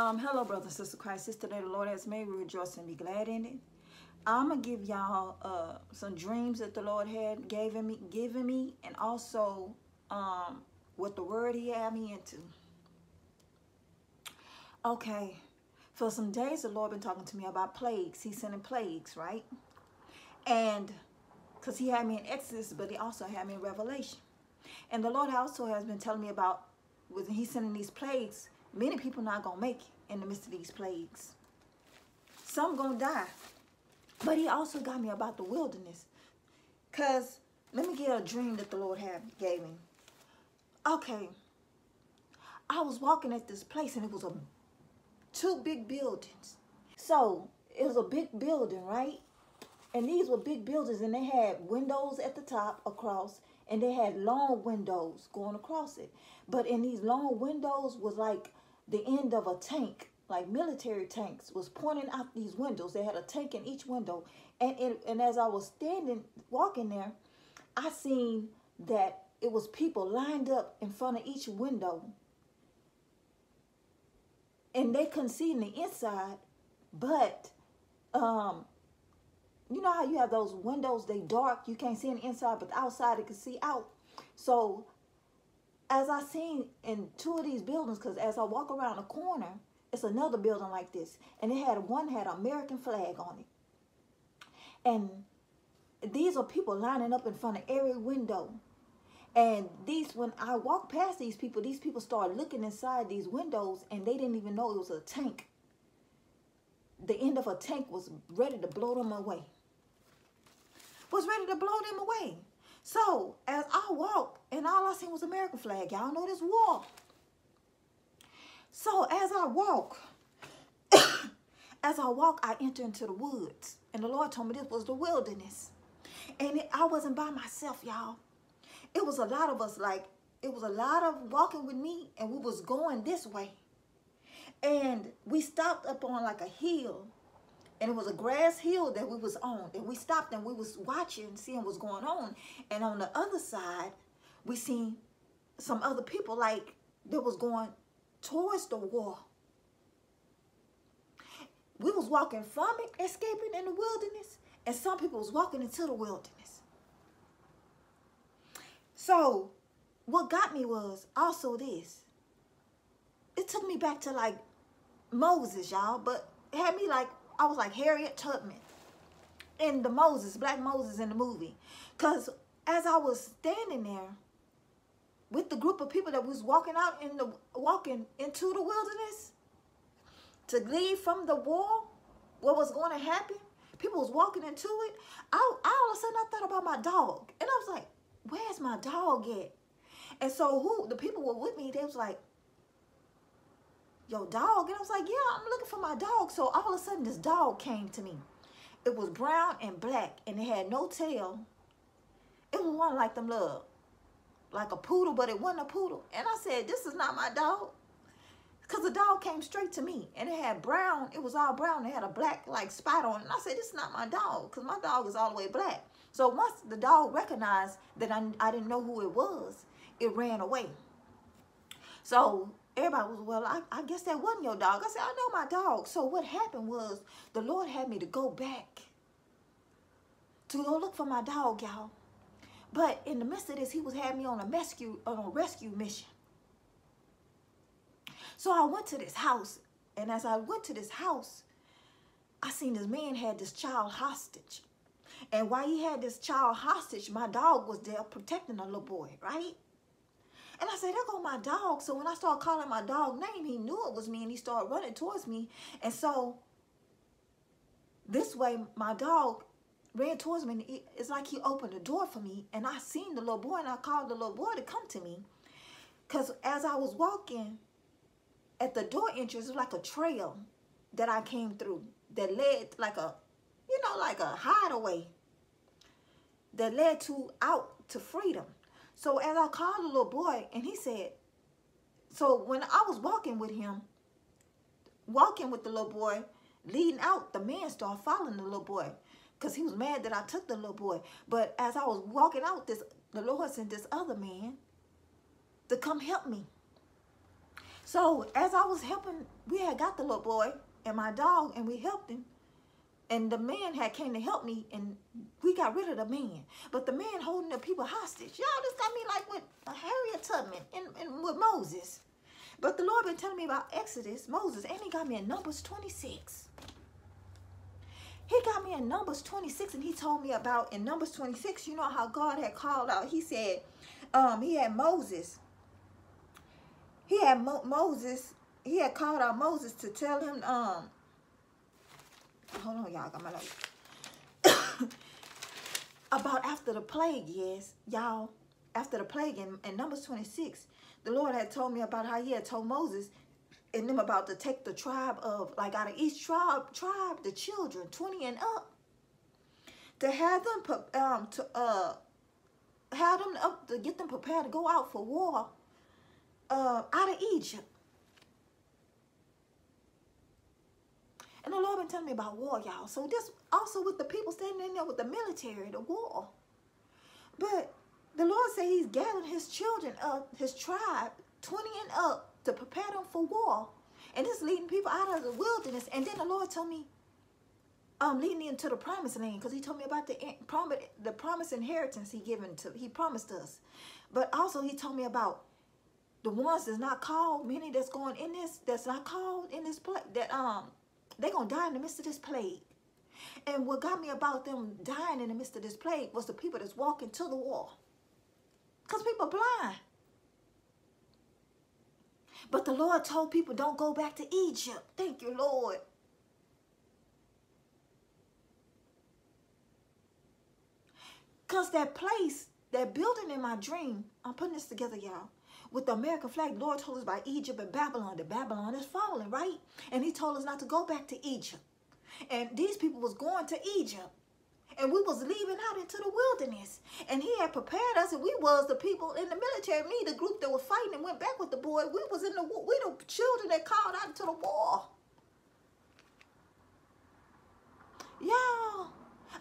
Hello, brother and sister Christ. This today the Lord has made. We rejoice and be glad in it. I'm gonna give y'all some dreams that the Lord had given me, and also what the word He had me into. Okay, for some days the Lord been talking to me about plagues. He's sending plagues, right? And because He had me in Exodus, but He also had me in Revelation. And the Lord also has been telling me about when He's sending these plagues. Many people not gonna make it in the midst of these plagues. Some gonna die. But He also got me about the wilderness. Cause let me get a dream that the Lord gave me. Okay. I was walking at this place and it was two big buildings. So it was a big building, right? And these were big buildings, and they had windows at the top across, and they had long windows going across it. But in these long windows was like the end of a tank, like military tanks was pointing out these windows. They had a tank in each window. And as I was walking there, I seen that it was people lined up in front of each window. And they couldn't see in the inside, but you know how you have those windows, they dark, you can't see in the inside, but the outside it can see out. So as I seen in two of these buildings, because as I walk around the corner, it's another building like this, and one had an American flag on it. And these are people lining up in front of every window. And when I walked past these people started looking inside these windows, and they didn't even know it was a tank. The end of a tank was ready to blow them away. So as I walked, and all I seen was American flag. Y'all know this war. So as I walk, I enter into the woods. And the Lord told me this was the wilderness. And I wasn't by myself, y'all. It was a lot of us, it was a lot of walking with me, and we was going this way. And we stopped up on like a hill, and it was a grass hill that we was on. And we stopped and we was watching, seeing what's going on. And on the other side, we seen some other people that was going towards the wall. We was walking from it, escaping in the wilderness, and some people was walking into the wilderness. So what got me was also this. It took me back to Moses, y'all, but it had me I was like Harriet Tubman in the Black Moses in the movie. Because as I was standing there with the group of people that was walking into the wilderness to leave from the war, what was going to happen, people was walking into it. All of a sudden I thought about my dog, and I was like, where's my dog at? And so the people were with me, they was like, your dog? And I was like, yeah, I'm looking for my dog. So all of a sudden this dog came to me. It was brown and black, and it had no tail. It was one like them little, like a poodle, but it wasn't a poodle. And I said, this is not my dog. Because the dog came straight to me, and it had brown, it was all brown. It had a black spot on it. And I said, this is not my dog, because my dog is all the way black. So once the dog recognized that I didn't know who it was, it ran away. So everybody was, well, I guess that wasn't your dog. I said, I know my dog. So what happened was the Lord had me to go back to go look for my dog, y'all. But in the midst of this, He was having me on a rescue mission. So I went to this house, and as I went to this house, I seen this man had this child hostage. And while he had this child hostage, my dog was there protecting the little boy, right? And I said, there go my dog. So when I started calling my dog name, he knew it was me, and he started running towards me. And so this way, my dog ran towards me, and it's like he opened the door for me. And I seen the little boy, and I called the little boy to come to me. Because as I was walking at the door entrance, it was like a trail that I came through that led like a hideaway that led out to freedom. So as I called the little boy, and he said, so when I was walking with the little boy, leading out, the man started following the little boy because he was mad that I took the little boy. But as I was walking out, the Lord sent this other man to come help me. So as I was helping, we had got the little boy and my dog, and we helped him. And the man had came to help me, and we got rid of the man. But the man holding the people hostage. Y'all, this got me like with Harriet Tubman and with Moses. But the Lord been telling me about Exodus, Moses, and he got me in Numbers 26. He got me in Numbers 26, and he told me about, in Numbers 26, you know how God had called out, he said, he had Moses. He had Moses, he had called out Moses to tell him, hold on, y'all, got my notes. About after the plague, yes, y'all, after the plague in Numbers 26, the Lord had told me about how he had told Moses and them about to take the tribe of, like out of each tribe, the children, 20 and up, to have them, have them up, to get them prepared to go out for war, out of Egypt. And the Lord been telling me about war, y'all. So this also with the people standing in there with the military, the war. But the Lord said he's gathering his children up, his tribe, 20 and up, to prepare them for war. And this leading people out of the wilderness. And then the Lord told me, leading me into the promised land, because he told me about the promised inheritance he promised us. But also he told me about the ones that's not called, many that's going in this, that's not called in this place, that they're going to die in the midst of this plague. And what got me about them dying in the midst of this plague was the people that's walking to the war. Because people are blind. But the Lord told people, don't go back to Egypt. Thank you, Lord. Because that place, that building in my dream, I'm putting this together, y'all, with the American flag, the Lord told us about Egypt and Babylon. That Babylon is falling, right? And he told us not to go back to Egypt. And these people was going to Egypt. And we was leaving out into the wilderness. And he had prepared us, and we was the people in the military. Me, the group that was fighting and went back with the boy, we the children that called out into the war. Y'all,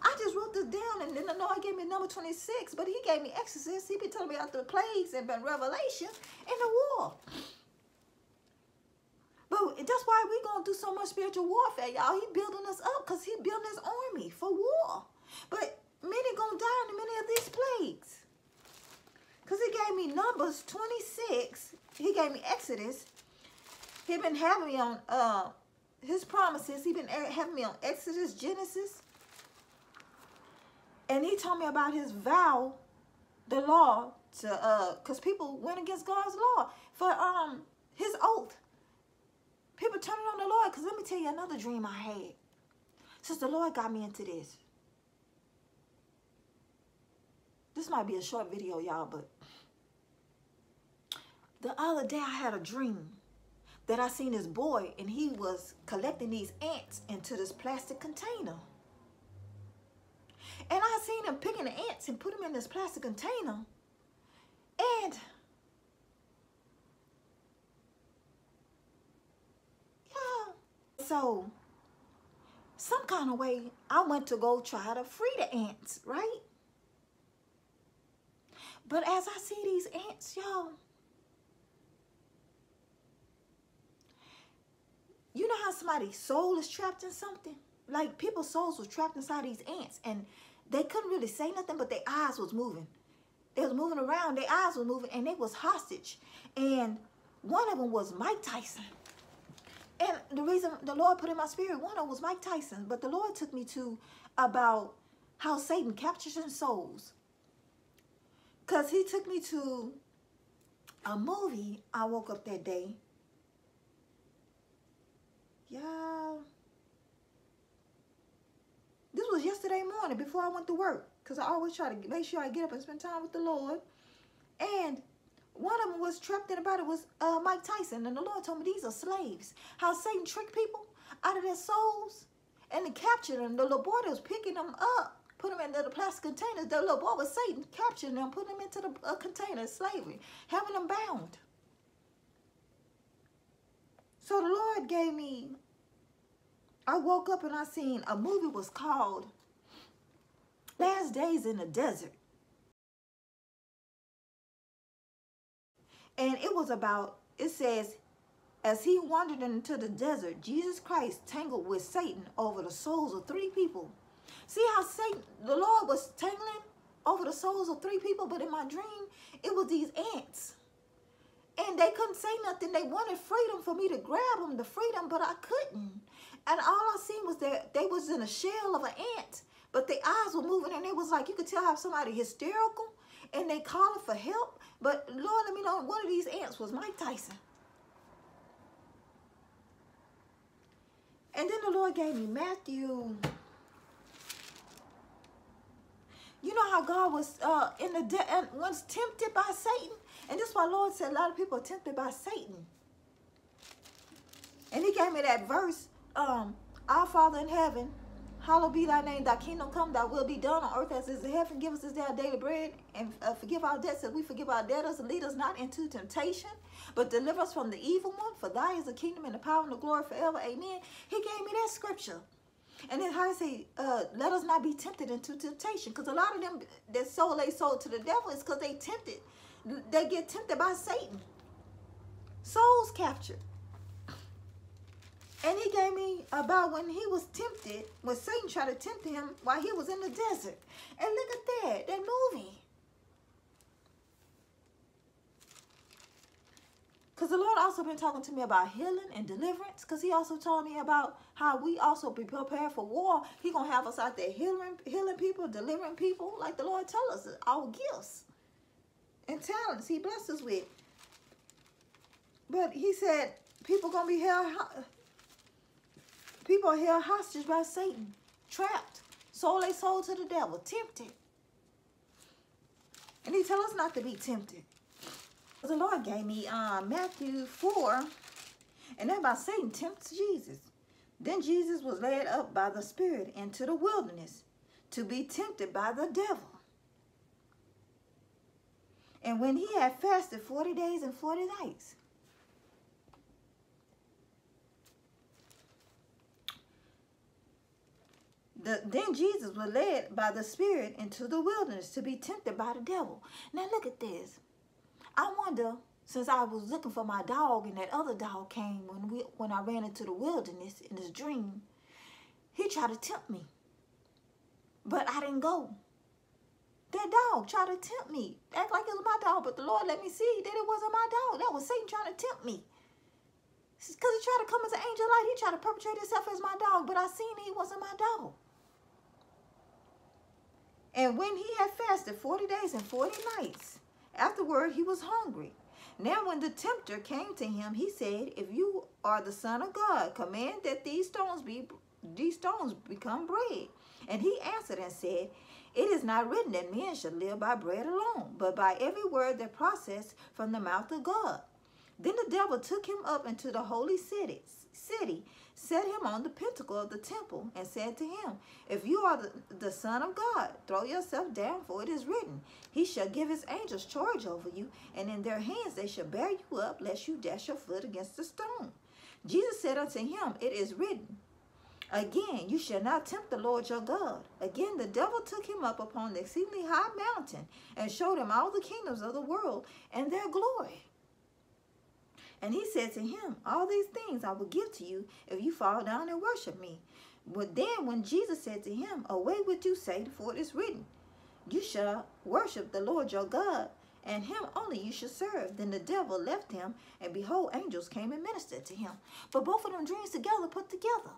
I just wrote this down, and then the Lord gave me number 26, but he gave me Exodus. He been telling me about the plagues and Revelation and the war. But that's why we going to do so much spiritual warfare, y'all. He building us up because he building his army for war. But many going to die in many of these plagues. Because he gave me Numbers 26. He gave me Exodus. He been having me on his promises. He been having me on Exodus, Genesis. And he told me about his vow, the law, to because people went against God's law for his oath. People turning on the Lord. Because let me tell you another dream I had. Since the Lord got me into this. This might be a short video, y'all, but the other day I had a dream that I seen this boy, and he was collecting these ants into this plastic container. And I seen him picking the ants and put them in this plastic container. And yeah, so some kind of way I went to go try to free the ants, right? But as I see these ants, y'all, you know how somebody's soul is trapped in something? Like people's souls was trapped inside these ants, and they couldn't really say nothing, but their eyes was moving. They was moving around, their eyes were moving, and they was hostage. And one of them was Mike Tyson. And the reason the Lord put in my spirit, one of them was Mike Tyson. But the Lord took me to about how Satan captures his souls. Because he took me to a movie. I woke up that day. Yeah. This was yesterday morning before I went to work. Because I always try to make sure I get up and spend time with the Lord. And one of them was trapped in about it was Mike Tyson. And the Lord told me these are slaves. How Satan tricked people out of their souls. And to capture them. The little boy that was picking them up. Put them into the plastic containers. The little boy was Satan capturing them. Putting them into the container. Slavery. Having them bound. So the Lord gave me. I woke up and I seen a movie was called Last Days in the Desert. And it was about, it says, As he wandered into the desert, Jesus Christ tangled with Satan over the souls of 3 people. See how Satan, the Lord was tangling over the souls of 3 people, but in my dream, it was these ants. And they couldn't say nothing. They wanted freedom for me to grab them, the freedom, but I couldn't. And all I seen was that they was in a shell of an ant, but their eyes were moving, and it was like you could tell how somebody hysterical, and they calling for help. But Lord, let me know, one of these ants was Mike Tyson. And then the Lord gave me Matthew. You know how God was once tempted by Satan? And this is why Lord said a lot of people are tempted by Satan. And he gave me that verse, Our Father in heaven, hallowed be thy name, thy kingdom come, thy will be done on earth as it is in heaven. Give us this day our daily bread, and forgive our debts as we forgive our debtors, and lead us not into temptation, but deliver us from the evil one. For thy is the kingdom and the power and the glory forever. Amen. He gave me that scripture. And then how I say, let us not be tempted into temptation. Because a lot of them that sold they sold to the devil is because they tempted. They get tempted by Satan. Souls captured. And he gave me about when he was tempted, when Satan tried to tempt him while he was in the desert. And look at that movie. Because the Lord also been talking to me about healing and deliverance. Because he also told me about how we also be prepared for war. He going to have us out there healing people, delivering people. Like the Lord told us, our gifts and talents he blessed us with. But he said people going to be held, people are held hostage by Satan. Trapped. Sold they sold to the devil. Tempted. And he tell us not to be tempted. The Lord gave me Matthew 4, and that about Satan tempts Jesus. Then Jesus was led up by the Spirit into the wilderness to be tempted by the devil. And when he had fasted 40 days and 40 nights, then Jesus was led by the Spirit into the wilderness to be tempted by the devil. Now look at this. I wonder, since I was looking for my dog and that other dog came when I ran into the wilderness in this dream, he tried to tempt me. But I didn't go. That dog tried to tempt me. Act like it was my dog, but the Lord let me see that it wasn't my dog. That was Satan trying to tempt me. Because he tried to come as an angel of light. He tried to perpetrate himself as my dog, but I seen he wasn't my dog. And when he had fasted 40 days and 40 nights, afterward, he was hungry. Now, when the tempter came to him, he said, "If you are the Son of God, command that these stones become bread." And he answered and said, "It is not written that men should live by bread alone, but by every word that proceeds from the mouth of God." Then the devil took him up into the holy city, set him on the pinnacle of the temple, and said to him, "If you are the Son of God, throw yourself down, for it is written, He shall give his angels charge over you, and in their hands they shall bear you up, lest you dash your foot against a stone." Jesus said unto him, "It is written, Again, you shall not tempt the Lord your God." Again, the devil took him up upon the exceedingly high mountain, and showed him all the kingdoms of the world and their glory. And he said to him, "All these things I will give to you if you fall down and worship me." But then when Jesus said to him, "Away with you, Satan, for it is written, You shall worship the Lord your God, and him only you shall serve." Then the devil left him, and behold, angels came and ministered to him. But both of them dreams together, put together.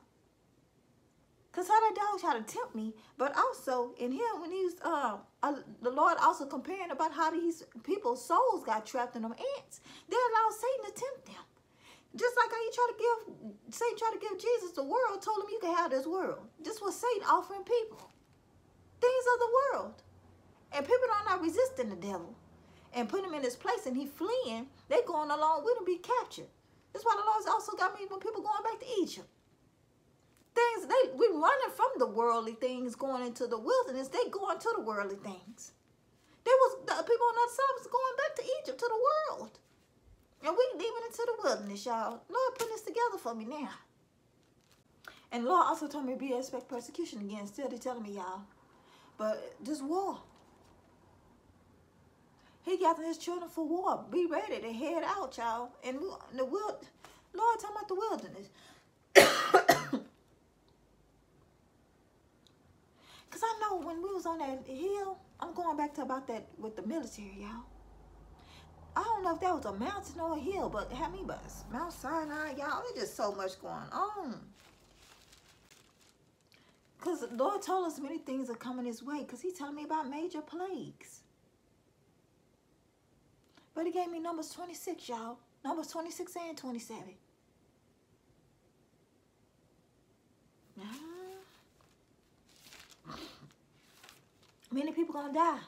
Because how that dog tried to tempt me, but also in him, when he's the Lord also comparing about how these people's souls got trapped in them ants. They allowed Satan to tempt them. Just like how Satan tried to give Jesus the world, told him you can have this world. This was Satan offering people things of the world. And people are not resisting the devil and put him in his place, and he fleeing. They going along with him, be captured. That's why the Lord's also got me when people going back to Egypt. We're running from the worldly things, going into the wilderness. They going to the worldly things. The people on the side was going back to Egypt, to the world. And we leaving into the wilderness, y'all. Lord put this together for me now. And the Lord also told me to expect persecution again. Still, they're telling me, y'all. But this war. He gathered his children for war. Be ready to head out, y'all. And Lord, talking about the wilderness. Because I know when we was on that hill, I'm going back to about that with the military, y'all. I don't know if that was a mountain or a hill, but it had me but Mount Sinai, y'all. There's just so much going on. Because the Lord told us many things are coming his way, because he telling me about major plagues. But he gave me Numbers 26, y'all. Numbers 26 and 27. Many people gonna die.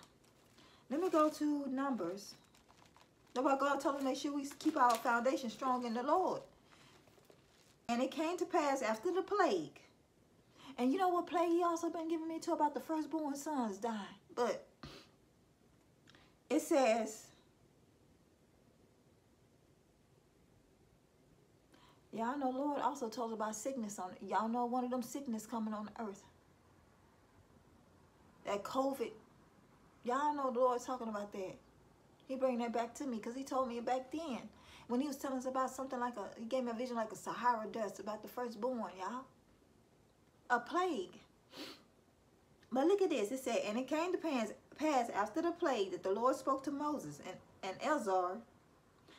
Let me go to Numbers. That's why God told us make sure we keep our foundation strong in the Lord. And it came to pass after the plague. And you know what plague he also been giving me to about the firstborn sons dying. But it says, y'all know Lord also told us about sickness on it. Y'all know one of them sickness coming on the earth. That COVID. Y'all know the Lord talking about that. He bring that back to me because he told me back then when he was telling us about something like he gave me a vision like a Sahara dust about the firstborn, y'all. A plague. But look at this. It said, and it came to pass after the plague that the Lord spoke to Moses and Eleazar,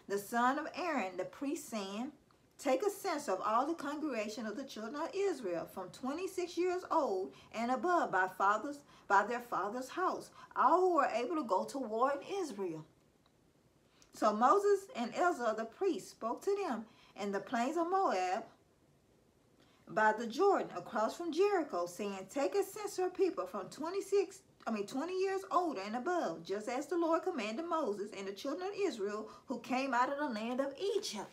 the son of Aaron, the priest, saying, take a census of all the congregation of the children of Israel from 26 years old and above by their father's house, all who are able to go to war in Israel. So Moses and Eleazar the priest spoke to them in the plains of Moab by the Jordan across from Jericho, saying, take a census of people from 20 years older and above, just as the Lord commanded Moses and the children of Israel who came out of the land of Egypt.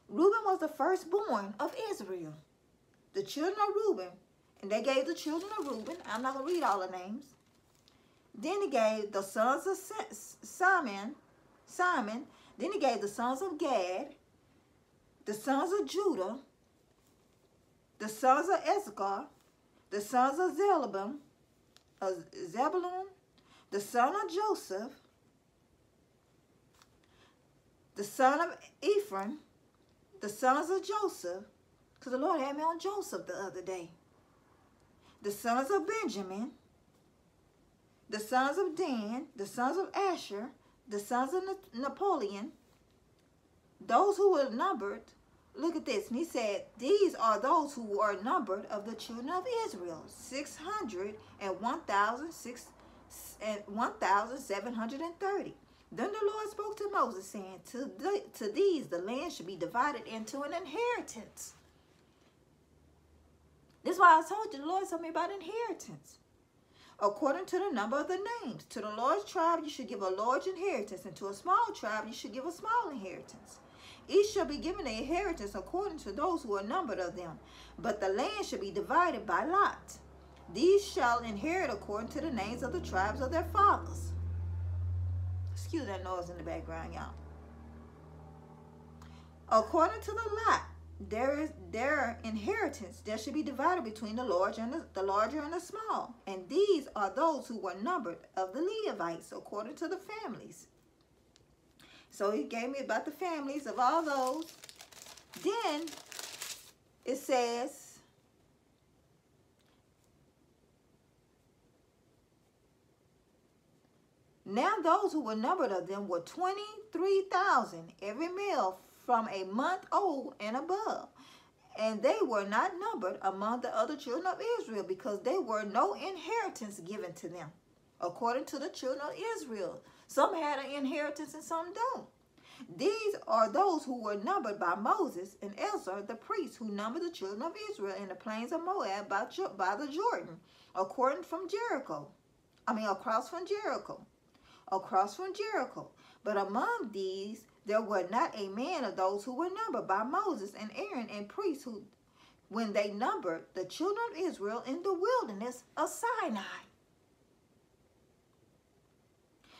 Reuben was the firstborn of Israel. The children of Reuben, and they gave the children of Reuben, I'm not going to read all the names. Then he gave the sons of Simon. Then he gave the sons of Gad, the sons of Judah, the sons of Issachar, the sons of Zebulun, the son of Joseph, the son of Ephraim, the sons of Joseph, because the Lord had me on Joseph the other day. The sons of Benjamin, the sons of Dan, the sons of Asher, the sons of Napoleon, those who were numbered. Look at this. And he said, these are those who were numbered of the children of Israel, 1,730. Then the Lord spoke to Moses, saying, to these the land should be divided into an inheritance. This is why I told you, the Lord told me about inheritance. According to the number of the names. To the large tribe you should give a large inheritance, and to a small tribe you should give a small inheritance. Each shall be given an inheritance according to those who are numbered of them. But the land shall be divided by lot. These shall inherit according to the names of the tribes of their fathers. Excuse that noise in the background, y'all. According to the lot, their inheritance that should be divided between the larger and the small. And these are those who were numbered of the Levites according to the families. So he gave me about the families of all those. Then it says, now those who were numbered of them were 23,000, every male from a month old and above. And they were not numbered among the other children of Israel, because there were no inheritance given to them, according to the children of Israel. Some had an inheritance and some don't. These are those who were numbered by Moses and Eleazar the priest, who numbered the children of Israel in the plains of Moab by the Jordan, across from Jericho. Across from Jericho. But among these there were not a man of those who were numbered by Moses and Aaron and priests, who, when they numbered the children of Israel in the wilderness of Sinai.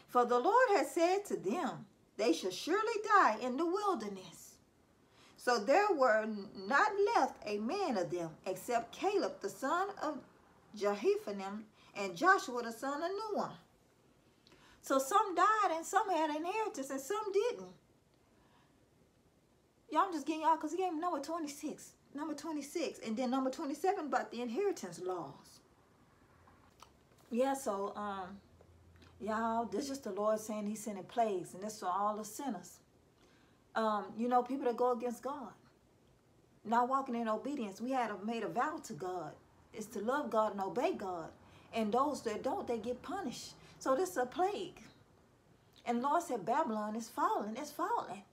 For the Lord had said to them, they shall surely die in the wilderness. So there were not left a man of them, except Caleb the son of Jephunneh and Joshua the son of Nun. So some died and some had inheritance and some didn't. Y'all, I'm just getting y'all because he gave me number 26. Number 26. And then number 27 about the inheritance laws. Yeah, so, y'all, this is just the Lord saying he's sending plagues. And this for all the sinners. You know, people that go against God. Not walking in obedience. We had made a vow to God. It's to love God and obey God. And those that don't, they get punished. So this is a plague. And the Lord said Babylon is falling. It's falling.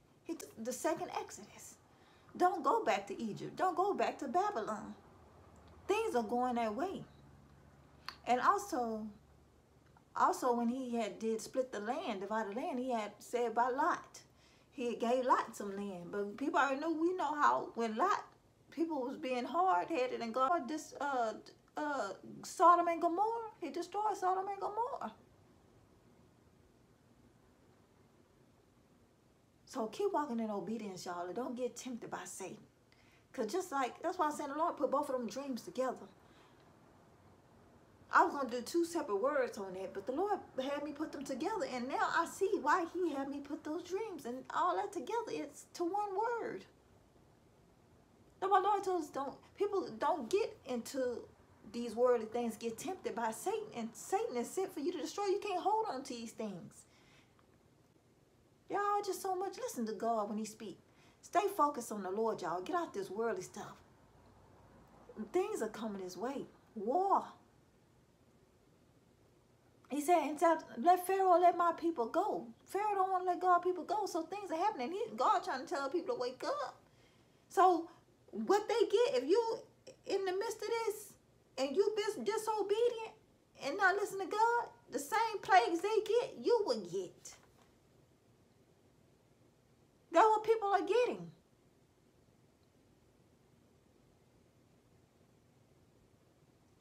The second Exodus. Don't go back to Egypt. Don't go back to Babylon. Things are going that way. And also when he did split the land, divide the land, he had said by Lot. He gave Lot some land. But people already knew, we know how when Lot, people was being hard-headed and God Sodom and Gomorrah. He destroyed Sodom and Gomorrah. So keep walking in obedience, y'all. And don't get tempted by Satan. Because just like, that's why I'm saying the Lord put both of them dreams together. I was going to do 2 separate words on that, but the Lord had me put them together. And now I see why he had me put those dreams and all that together. It's to one word. Now my Lord told us, people don't get into these worldly things, get tempted by Satan. And Satan is sent for you to destroy. You can't hold on to these things. Y'all just so much. Listen to God when he speaks. Stay focused on the Lord, y'all. Get out this worldly stuff. Things are coming his way. War. He said, let Pharaoh let my people go. Pharaoh don't want to let God people go. So things are happening. God trying to tell people to wake up. So what they get, if you in the midst of this and you be disobedient and not listen to God, the same plagues they get, you will get. That's what people are getting.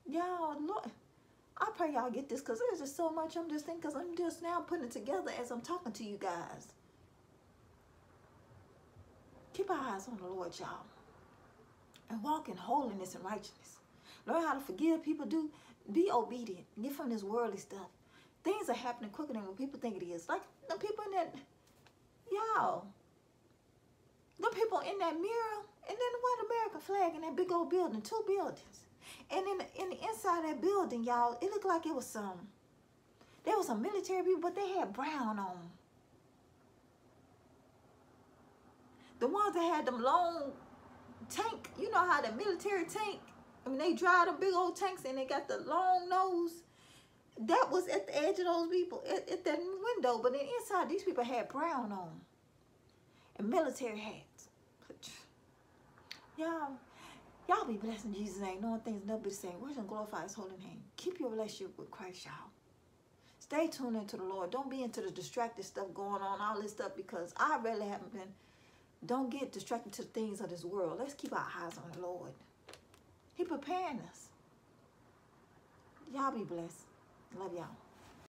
Y'all, Lord, I pray y'all get this because there's just so much I'm just thinking, because I'm just now putting it together as I'm talking to you guys. Keep our eyes on the Lord, y'all. And walk in holiness and righteousness. Learn how to forgive people. Be obedient. Get from this worldly stuff. Things are happening quicker than what people think it is. Like the people in that, y'all. The people in that mirror, and then the white American flag in that big old building, 2 buildings. And in the inside of that building, y'all, it looked like it was there was some military people, but they had brown on. The ones that had them long tank, you know how the military tank, I mean, they drive them big old tanks and they got the long nose. That was at the edge of those people, at that window. But then inside, these people had brown on. And military hats. Y'all be blessed in Jesus' name, knowing things never be the same. We're going to glorify his holy name. Keep your relationship with Christ, y'all. Stay tuned into the Lord. Don't be into the distracted stuff going on, all this stuff, because I really haven't been. Don't get distracted to the things of this world. Let's keep our eyes on the Lord. He preparing us. Y'all be blessed. Love y'all.